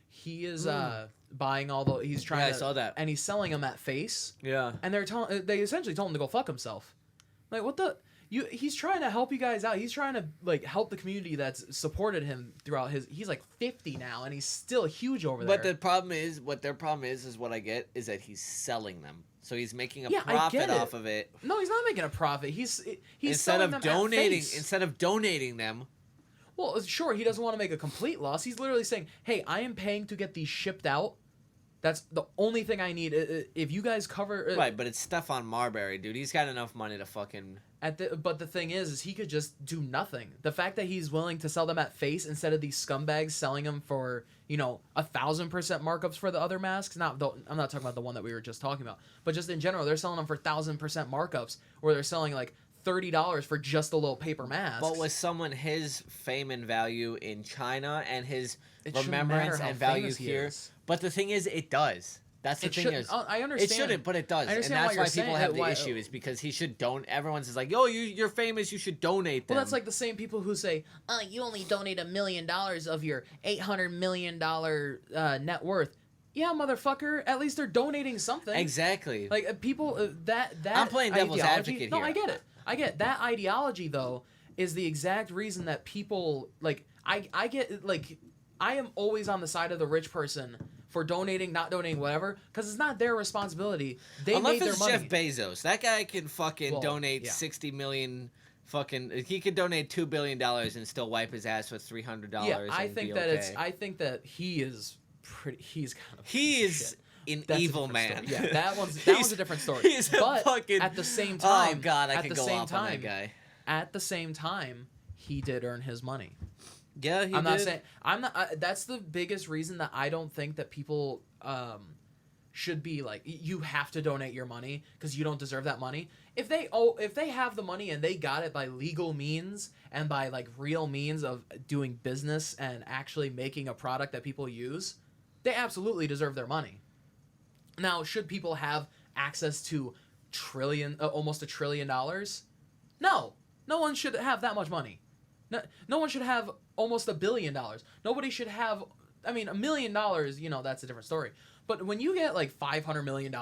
He is buying all the. He's trying. I saw that. And he's selling them at face. Yeah. And they essentially told him to go fuck himself. Like what the. He's trying to help you guys out. He's trying to like help the community that's supported him throughout he's like 50 now and he's still huge over there. But their problem is what I get is that he's selling them. So he's making a profit off of it. No, he's not making a profit. He's instead selling of them donating at face. instead of donating them. Well, sure, he doesn't want to make a complete loss. He's literally saying, "Hey, I am paying to get these shipped out. That's the only thing I need. If you guys cover Right, but it's Stefan Marbury, dude. He's got enough money to fucking. But the thing is he could just do nothing. The fact that he's willing to sell them at face instead of these scumbags selling them for 1,000% markups for the other masks. I'm not talking about the one that we were just talking about, but just in general, they're selling them for 1,000% markups, where they're selling like $30 for just a little paper mask. But with someone his fame and value in China and his It shouldn't remembrance matter how and value famous he here, is. but the thing is, it does. That's the It thing shouldn't. is, I understand. it shouldn't, but it does, I and understand that's why why you're people saying have it, the why- issue. Is because he should everyone's is like, yo, you're famous, you should donate them. Well, that's like the same people who say, you only donate $1 million of your $800 million net worth. Yeah, motherfucker. At least they're donating something. exactly. Like people that I'm playing devil's ideology- advocate No, here. I get it. I get that ideology though is the exact reason that people like I get like I am always on the side of the rich person for donating, not donating, whatever, because it's not their responsibility. They Unless made their it's money. Jeff Bezos, that guy can fucking Well, donate yeah. 60 million. He could donate $2 billion and still wipe his ass with $300. Yeah, I and think be that okay. I think that he is pretty. He's kind of. He a piece of is shit. an That's a evil different man. story. Yeah, that one's He's- a different story. He's a But fucking. at the same time, oh God, I at could the go same off on that time, guy. At the same time, he did earn his money. Yeah, he I'm did. not saying I'm not. That's the biggest reason that I don't think that people should be like you have to donate your money because you don't deserve that money. If they have the money and they got it by legal means and by like real means of doing business and actually making a product that people use, they absolutely deserve their money. Now, should people have access to almost $1 trillion? No, no one should have that much money. No one should have almost $1 billion. Nobody should have. I mean, $1 million. That's a different story. But when you get like $500 million to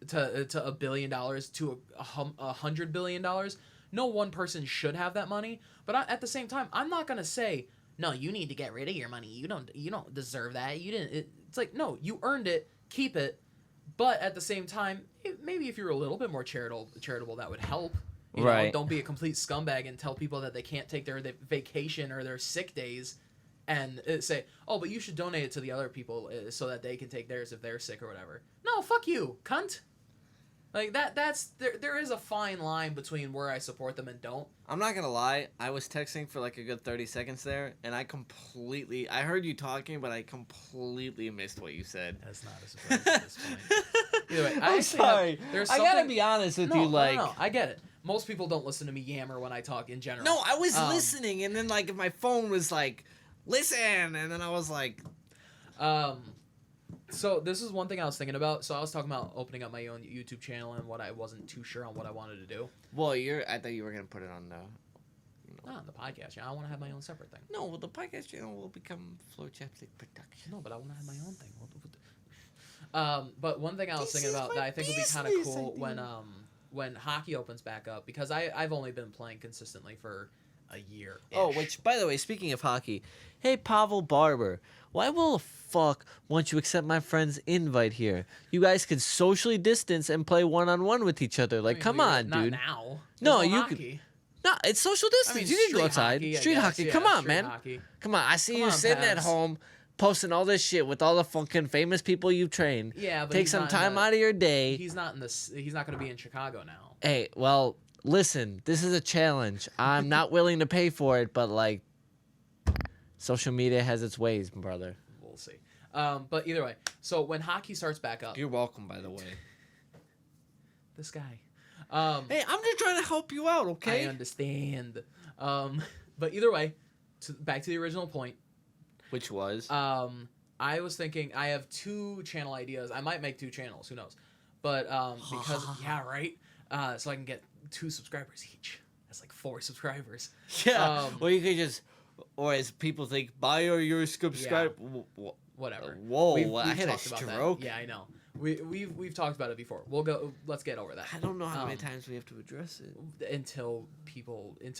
$1 billion to $100 billion, no one person should have that money. But at the same time, I'm not gonna say no. You need to get rid of your money. You don't deserve that. You didn't. It's like no. You earned it. Keep it. But at the same time, maybe if you're a little bit more charitable, that would help. Right. Don't be a complete scumbag and tell people that they can't take their vacation or their sick days and say, oh, but you should donate it to the other people so that they can take theirs if they're sick or whatever. No, fuck you, cunt. Like, there is a fine line between where I support them and don't. I'm not gonna lie. I was texting for like a good 30 seconds there, and I heard you talking, but I completely missed what you said. That's not a surprise at this point. Either way, I'm sorry. There's I gotta something- be honest with No, you, like. no, I get it. Most people don't listen to me yammer when I talk in general. No, I was listening, and then like my phone was like, "Listen," and then I was like, So this is one thing I was thinking about. So I was talking about opening up my own YouTube channel and what I wasn't too sure on what I wanted to do. "Well, I thought you were gonna put it on the." Not on the podcast channel. I want to have my own separate thing. No, well, the podcast channel will become Flow Chapstick Production. No, but I want to have my own thing. But one thing I was This thinking is about my that I think would be kind of business cool idea. when hockey opens back up, because I've only been playing consistently for a year. Oh, which, by the way, speaking of hockey, hey, Pavel Barber, why will fuck won't you accept my friend's invite here? You guys could socially distance and play one-on-one with each other. Like, come on, not dude. now. No, There's you hockey. No, it's social distance. You can go street outside. hockey, I Street guess. hockey. Yeah, Come on, street man. hockey. Come on. I see Come you on, sitting at Pabs. home posting all this shit with all the fucking famous people you've trained. Yeah, but Take he's some not in time the- out of your day. He's not going to be in Chicago now. Hey, well, listen, this is a challenge. I'm not willing to pay for it, but like, social media has its ways, brother. We'll see. But either way, so when hockey starts back up, You're welcome, by the way. this guy. Hey, I'm just trying to help you out, I okay? understand. But either way, back to the original point. Which was? I was thinking I have 2 channel ideas. I might make 2 channels. Who knows? But because yeah, right. So I can get 2 subscribers each. That's like 4 subscribers. Yeah. Or you could just, or as people think, buy your subscribe. Whatever. Whoa! We've I had a talked about that. stroke. Yeah, I know. We've talked about it before. Let's get over that. I don't know how many times we have to address it. Until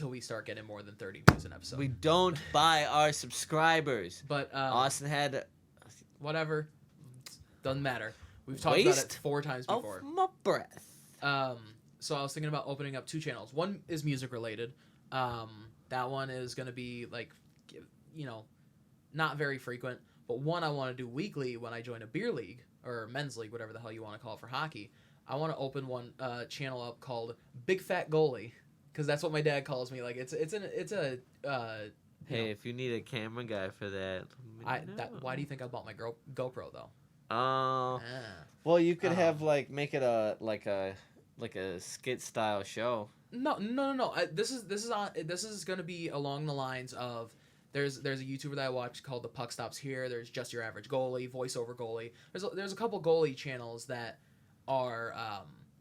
we start getting more than 30 views an episode. We don't buy our subscribers. But Austin had whatever. Doesn't matter. We've talked about it waste 4 times before. of my breath. So I was thinking about opening up 2 channels. One is music related. That one is going to be like, not very frequent. but one I want to do weekly when I join a beer league or men's league, whatever the hell you want to call it for hockey. I want to open one channel up called Big Fat Goalie, because that's what my dad calls me. Like it's a Hey, if you need a camera guy for that, why do you think I bought my GoPro though? Oh, well, you could have make it like a skit style show. No. This is gonna be along the lines of there's a YouTuber that I watch called The Puck Stops Here. There's Just Your Average Goalie, Voiceover Goalie. There's a couple goalie channels that are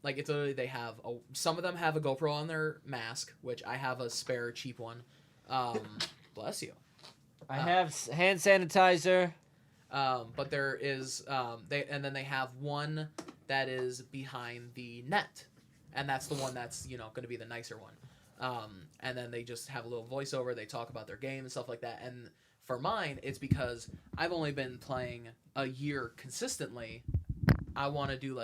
like it's literally they have some of them have a GoPro on their mask, which I have a spare cheap one. Bless you. I have hand sanitizer. But there is they have one that is behind the net, and that's the one that's going to be the nicer one. And then they just have a little voiceover. They talk about their game and stuff like that. And for mine, it's because I've only been playing a year consistently. I want to do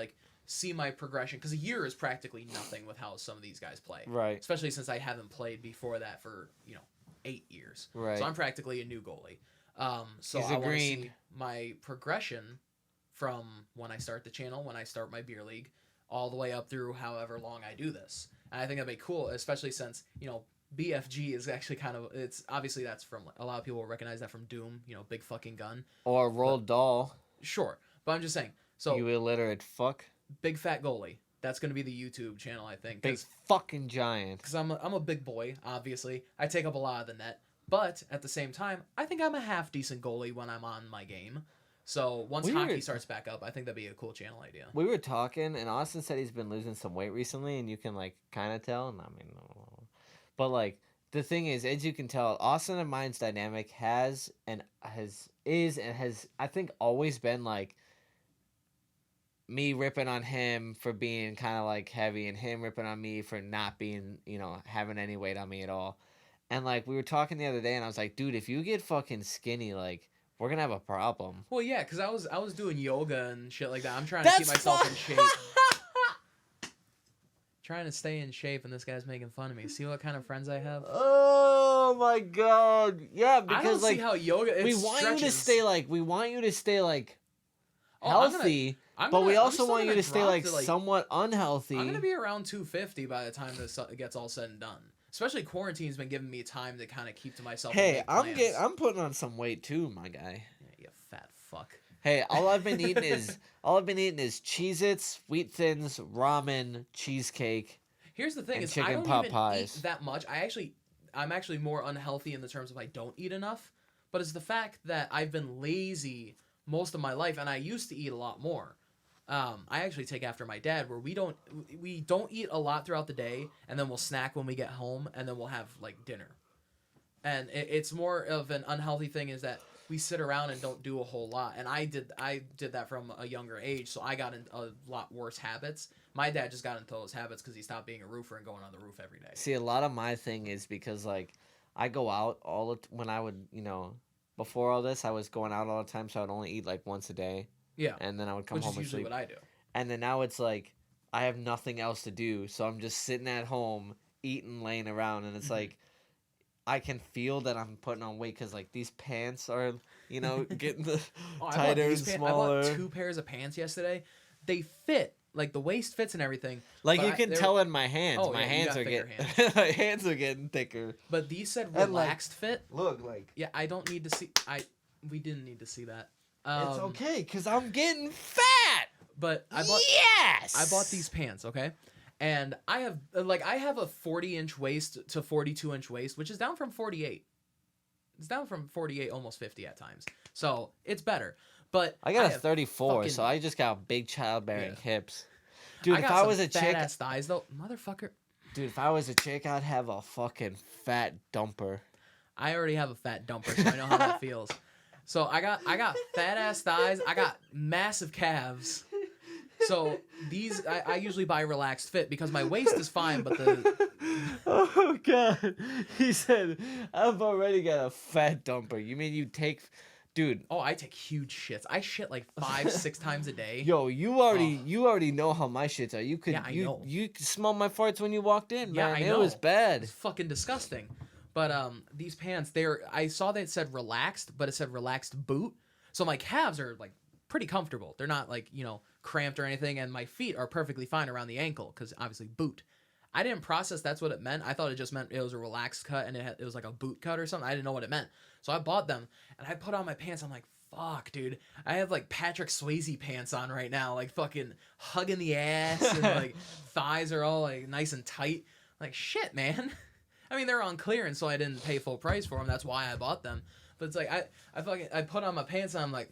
see my progression, because a year is practically nothing with how some of these guys play. Right. Especially since I haven't played before that for 8 years. Right. So I'm practically a new goalie. So He's I a want to green. see my progression from when I start the channel, when I start my beer league, all the way up through however long I do this. And I think that'd be cool, especially since, BFG is actually it's obviously that's from, a lot of people will recognize that from Doom, big fucking gun. Or Roald Dahl. Sure. But I'm just saying, so You illiterate fuck. Big Fat Goalie, that's going to be the YouTube channel, I think. Big fucking giant. Because I'm a big boy, obviously. I take up a lot of the net. But at the same time, I think I'm a half decent goalie when I'm on my game. So once hockey starts back up, I think that'd be a cool channel idea. We were talking, and Austin said he's been losing some weight recently, and you can kind of tell. And I mean, no. But the thing is, as you can tell, Austin and mine's dynamic has I think always been me ripping on him for being kind of heavy, and him ripping on me for not being having any weight on me at all. And we were talking the other day, and I was like, dude, if you get fucking skinny, we're gonna have a problem. Well, yeah, because I was doing yoga and shit like that. I'm trying to keep myself in shape. Trying to stay in shape, and this guy's making fun of me. See what kind of friends I have? Oh my god, yeah, because I don't see how yoga. We want you to stay healthy, I'm but we I'm also still want you gonna to stay drop to, somewhat unhealthy. I'm gonna be around 250 by the time this gets all said and done. Especially quarantine's been giving me time to kind of keep to myself. Hey, I'm putting on some weight too, my guy. Yeah, you fat fuck. Hey, all I've been eating is Cheez-Its, Wheat Thins, ramen, cheesecake. Here's the thing: and is chicken I don't pot even pies. eat that much. I'm actually more unhealthy in the terms of I don't eat enough. But it's the fact that I've been lazy most of my life, and I used to eat a lot more. I actually take after my dad, where we don't eat a lot throughout the day, and then we'll snack when we get home, and then we'll have dinner. And it's more of an unhealthy thing is that we sit around and don't do a whole lot. And I did that from a younger age, so I got into a lot worse habits. My dad just got into those habits because he stopped being a roofer and going on the roof every day. See, a lot of my thing is because I go out when I would before all this I was going out all the time, so I would only eat once a day. Yeah, and then I would come which home is and usually sleep. what I do. And then now it's I have nothing else to do, so I'm just sitting at home eating, laying around, and it's I can feel that I'm putting on weight because these pants are getting tighter and smaller. I bought 2 pairs of pants yesterday. They fit. The waist fits and everything. You can tell in my hands. Oh, my yeah, hands are getting my hands are getting thicker. But these said relaxed fit. Look, yeah, I don't need to see. We didn't need to see that. It's okay because I'm getting fat. But I bought these pants, okay? And I have a 40-inch waist to 42-inch waist, which is down from 48. It's down from 48, almost 50 at times. So it's better. But I got a 34, so I just got big childbearing hips. Dude, if I was a chick, fat-ass thighs though, motherfucker. Dude, if I was a chick, I'd have a fucking fat dumper. I already have a fat dumper, so I know how that feels. So I got fat-ass thighs. I got massive calves. So these I usually buy relaxed fit because my waist is fine, but the Oh god. He said, I've already got a fat dumper. You mean you take dude. Oh, I take huge shits. I shit 5-6 times a day. Yo, you already know how my shits are. You could know. You could smell my farts when you walked in, Yeah, man. I It know. was bad. It's fucking disgusting. But these pants, I saw that it said relaxed, but it said relaxed boot. So my calves are like pretty comfortable. They're not like, cramped or anything, and my feet are perfectly fine around the ankle because obviously boot. I didn't process that's what it meant. I thought it just meant it was a relaxed cut and it was like a boot cut or something. I didn't know what it meant. So I bought them and I put on my pants. I'm like, fuck, dude. I have like Patrick Swayze pants on right now, like fucking hugging the ass and like thighs are all like nice and tight. Like, shit, man. I mean, they're on clearance, so I didn't pay full price for them. That's why I bought them. But it's like I put on my pants and I'm like,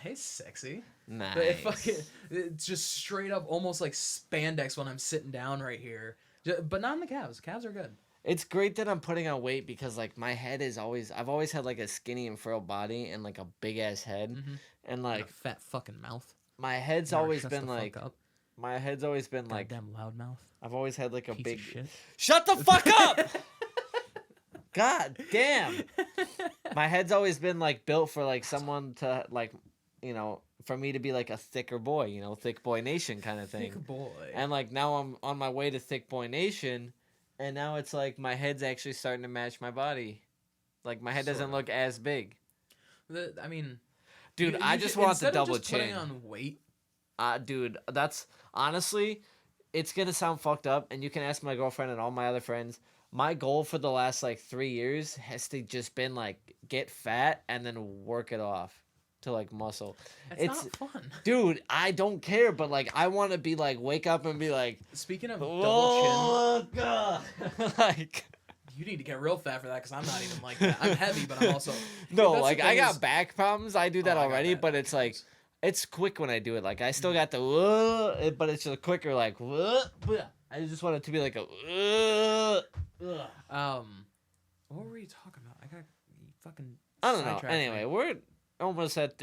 hey, sexy. Nice. But it's just straight up almost like spandex when I'm sitting down right here. But not in the calves. Calves are good. It's great that I'm putting on weight because like my head is I've always had like a skinny and frail body and like a big ass head, and like a fat fucking mouth. my head's Never always shuts been the like fuck up. my head's always been like Goddamn loud mouth. I've always had like a Piece big of shit. Shut the fuck up. God damn. My head's always been like built for like someone to like, for me to be like a thicker boy, thick boy nation kind of thing. Thick boy. And like now I'm on my way to thick boy nation, and now it's like my head's actually starting to match my body. Like my head doesn't Sorta. look as big. I mean, Dude, you I should- just want the instead of double just putting chin. on weight. Dude, that's honestly, it's gonna sound fucked up, and you can ask my girlfriend and all my other friends. My goal for the last like 3 years has to just been like get fat and then work it off to like muscle. It's not fun. Dude, I don't care, but like I want to be like wake up and be like, Speaking of double oh god, like chin, you need to get real fat for that because I'm not even like that. I'm heavy, but I'm also no, That's the like I thing got is- back problems. I do that I got already, bad but back it's like problems. it's quick when I do it. Like I still got the but it's just quicker. Like I just want it to be like a. What were you talking about? I got fucking. I don't know. sidetracked Anyway, me. we're almost at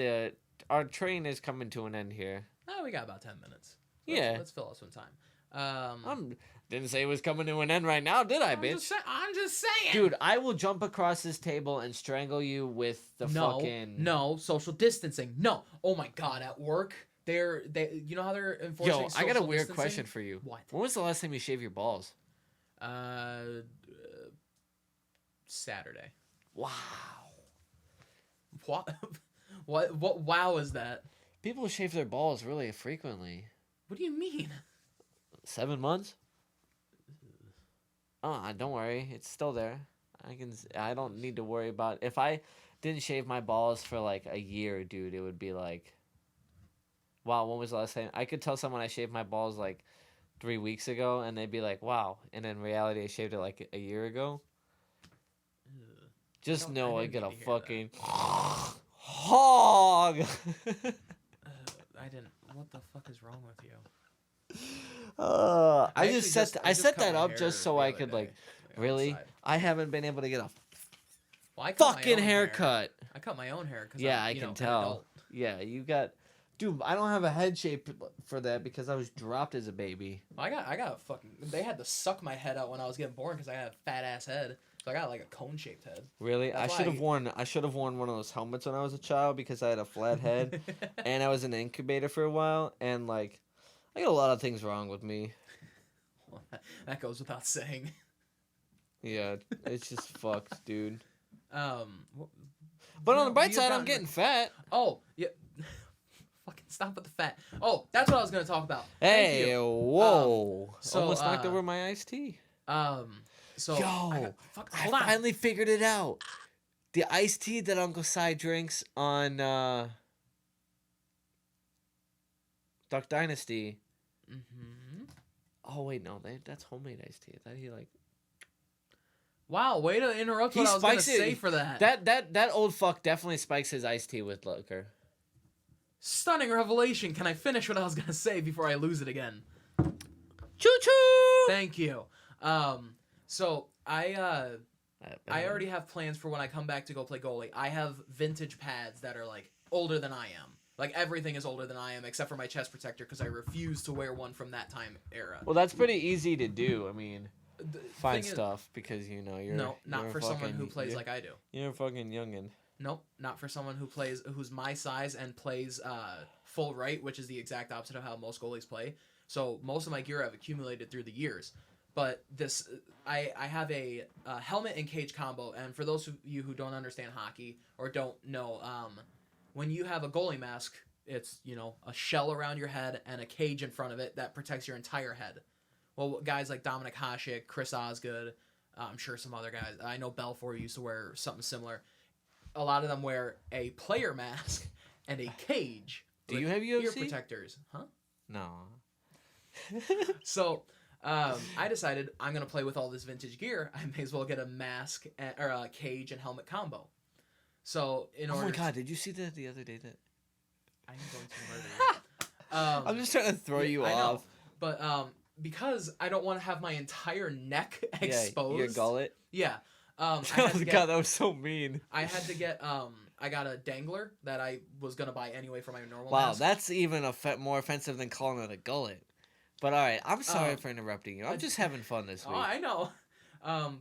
our train is coming to an end here. Oh, we got about 10 minutes. Yeah. Let's fill up some time. Didn't say it was coming to an end right now, did I, bitch? I'm just saying. Dude, I will jump across this table and strangle you with the no, fucking. no social distancing. No. Oh my god, at work, you know how they're enforcing Yo, social I got a weird distancing? question for you. What? When was the last time you shaved your balls? Saturday. Wow. What? What? Wow is that? People shave their balls really frequently. What do you mean? 7 months? Oh, don't worry, it's still there. I don't need to worry about if I didn't shave my balls for like a year, dude. It would be like, wow, when was the last time? I could tell someone I shaved my balls like 3 weeks ago, and they'd be like, wow. And in reality, I shaved it like a year ago. Just don't- know I I didn't get a need to hear that. fucking hog. I didn't. What the fuck is wrong with you? I actually just set I set cut that my up hair just so the I other could day, like on the really. side. I haven't been able to get a Well, I cut my fucking own haircut. I cut my own hair because Yeah, I'm, I you can know, an tell. adult. Yeah, you got, dude. I don't have a head shape for that because I was dropped as a baby. I got a fucking. They had to suck my head out when I was getting born because I had a fat ass head. So I got like a cone shaped head. Really, That's I should have why- worn one of those helmets when I was a child because I had a flat head and I was in an incubator for a while, and like I got a lot of things wrong with me. That goes without saying. Yeah, it's just fucked, dude. Wh- But you on know, the bright you've side, I'm gotten- getting fat. Oh yeah. Fucking stop with the fat. Oh, that's what I was gonna talk about. Thank Hey, you. whoa! so, Almost knocked over my iced tea. So Yo, hold I on. finally figured it out. The iced tea that Uncle Si drinks on Duck Dynasty. Mm-hmm. Oh wait, no, that's homemade iced tea. I thought he like Wow, way to interrupt He what I was gonna spikes it. say for that. that old fuck definitely spikes his iced tea with liquor. Stunning revelation. Can I finish what I was gonna say before I lose it again? Choo choo. Thank you. So I already have plans for when I come back to go play goalie. I have vintage pads that are like older than I am. Like everything is older than I am except for my chest protector because I refuse to wear one from that time era. Well, that's pretty easy to do. I mean, The find thing is- stuff because you're No, not you're for someone fucking- who plays you're, like I do. you're a fucking youngin. Nope, not for someone who's my size and plays full right, which is the exact opposite of how most goalies play. So most of my gear I've accumulated through the years. But this, I have a helmet and cage combo, and for those of you who don't understand hockey or don't know, when you have a goalie mask, it's, you know, a shell around your head and a cage in front of it that protects your entire head. Well, guys like Dominic Hasek, Chris Osgood, I'm sure some other guys. I know Belfour used to wear something similar. A lot of them wear a player mask and a cage. Do you have UFC? Ear protectors, huh? No. So, I decided I'm gonna play with all this vintage gear. I may as well get a mask or a cage and helmet combo. So, in order. Oh my god! Did you see that the other day? That I'm going to murder you. I'm just trying to throw you I off. know, but because I don't want to have my entire neck exposed. Yeah, your gullet. Yeah. I Oh had to god, get, that was so mean. I had to get I got a dangler that I was gonna buy anyway for my normal Wow, mask. that's even more offensive than calling it a gullet. But all right, I'm sorry for interrupting you. I'm just having fun this week. Oh, I know.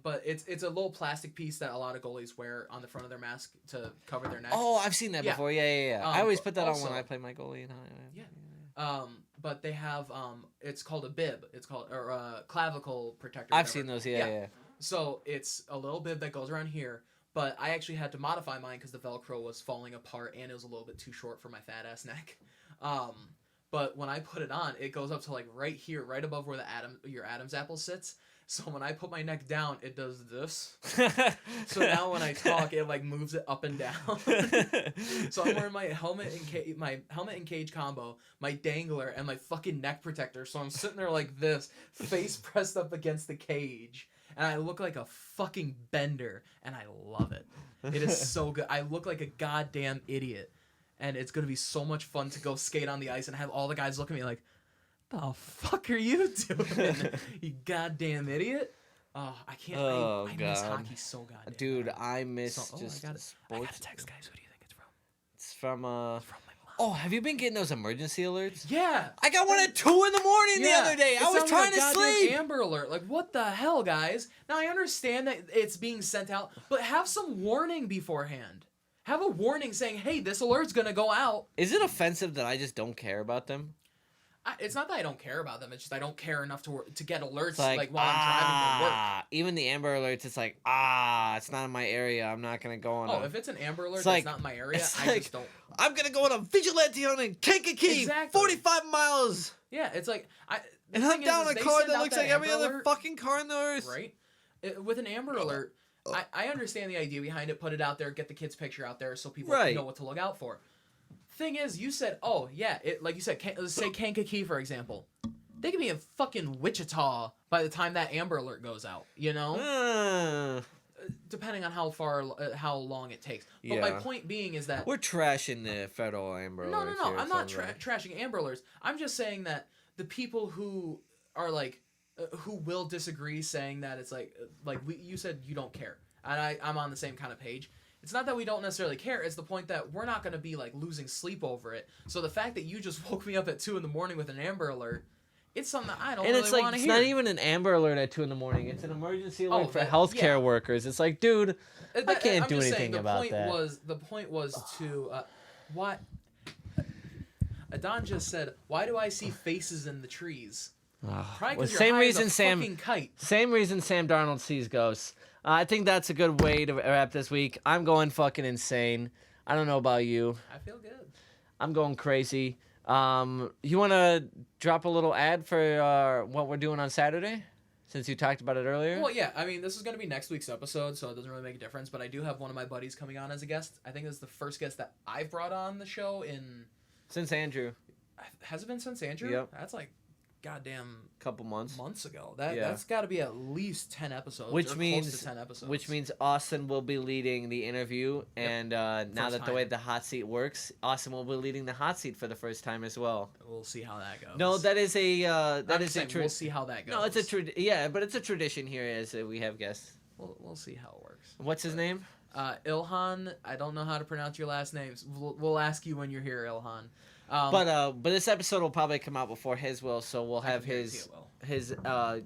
But it's a little plastic piece that a lot of goalies wear on the front of their mask to cover their neck. Oh, I've seen that Yeah. before. Yeah. I always put that on also- when I play my goalie. And Yeah. But they have it's called a bib. It's called or a clavicle protector. I've whatever. seen those. Yeah. So it's a little bib that goes around here, but I actually had to modify mine because the Velcro was falling apart and it was a little bit too short for my fat ass neck. But when I put it on, it goes up to like right here, right above where your Adam's apple sits. So when I put my neck down, it does this. So now when I talk, it like moves it up and down. So I'm wearing my helmet and cage combo, my dangler, and my fucking neck protector. So I'm sitting there like this, face pressed up against the cage. And I look like a fucking bender, and I love it. It is so good. I look like a goddamn idiot, and it's gonna be so much fun to go skate on the ice and have all the guys look at me like, "The fuck are you doing, you goddamn idiot?" Oh, I can't. Oh, I miss God. hockey so goddamn. Dude, bad. I miss So- just I sports. gotta text guys. Who do you think it's from? It's from It's from my mom. Oh, have you been getting those emergency alerts? Yeah. I got one at 2 in the morning the other day. It I was sounded trying like a to goddamn sleep. Amber Alert. Like, what the hell, guys? Now, I understand that it's being sent out, but have some warning beforehand. Have a warning saying, hey, this alert's going to go out. Is it offensive that I just don't care about them? It's not that I don't care about them. It's just I don't care enough to get alerts It's like while I'm driving to work. Even the Amber Alerts, it's like, it's not in my area. I'm not going to go on Oh, a... if it's an Amber Alert It's that's like- not in my area, it's I like- just don't. I'm going to go on a vigilante hunt in Kankakee, Exactly. 45 miles. Yeah, it's like... And I'm down a car that looks like every other fucking car on the earth. Right? With an Amber Alert, I understand the idea behind it. Put it out there, get the kid's picture out there so people Right. know what to look out for. Thing is, you said, like you said, let's say Kankakee, for example. They could be in fucking Wichita by the time that Amber Alert goes out, you know? Depending on how long it takes. But my Yeah. point being is that... We're trashing the federal Amber Alerts. No, here, I'm not so, right. trashing Amber Alerts. I'm just saying that the people who are like, who will disagree, saying that it's like you said you don't care, and I'm on the same kind of page. It's not that we don't necessarily care. It's the point that we're not going to be like losing sleep over it. So the fact that you just woke me up at 2 in the morning with an Amber Alert, it's something that I don't And really it's like, want to it's hear. not even an Amber Alert at 2 in the morning. It's an emergency alert for that- healthcare yeah. workers. It's like, dude, I can't I'm do just anything saying, about that. The point was to what Adon just said. Why do I see faces in the trees? Probably Well, because same you're high reason as a Sam- fucking kite. Same reason Sam Darnold sees ghosts. I think that's a good way to wrap this week. I'm going fucking insane. I don't know about you. I feel good. I'm going crazy. You want to drop a little ad for what we're doing on Saturday? Since you talked about it earlier? Well, yeah. I mean, this is going to be next week's episode, so it doesn't really make a difference. But I do have one of my buddies coming on as a guest. I think this is the first guest that I've brought on the show in... Since Andrew. Has it been since Andrew? Yep. That's like goddamn Couple months. ago. Yeah. That's got to be at least 10 episodes. Which or close means to 10 episodes. Which means Austin will be leading the interview, and now First that the way time. the hot seat works, Austin will be leading the hot seat for the first time as well. We'll see how that goes. No, that is a I'm that just is a saying, we'll see how that goes. no, it's a yeah, but it's a tradition here as we have guests. We'll see how it works. What's his name? Ilhan. I don't know how to pronounce your last names. We'll ask you when you're here, Ilhan. But this episode will probably come out before his will, so we'll I have can guarantee his it will.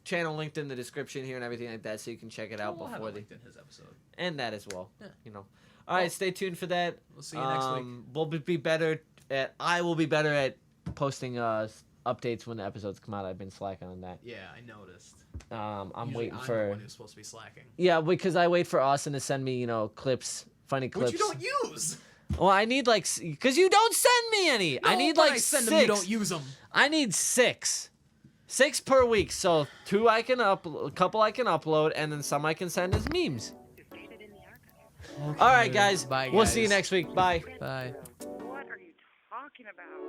channel linked in the description here and everything like that, so you can check it out We'll have before it the linked in his episode. and that as well. Yeah. You know. All right, stay tuned for that. We'll see you next week. We'll be better at. I will be better at posting updates when the episodes come out. I've been slacking on that. Yeah, I noticed. I'm Usually waiting I'm for. the one who's supposed to be slacking. Yeah, because I wait for Austin to send me, clips, funny clips. Which you don't use. Well, I need like, because you don't send me any. I need like I send 6. them, you don't use them. I need 6. 6 per week. So 2 I can a couple I can upload, and then some I can send as memes. All right, guys. Bye, We'll see you guys. next week. Bye. Bye. What are you talking about?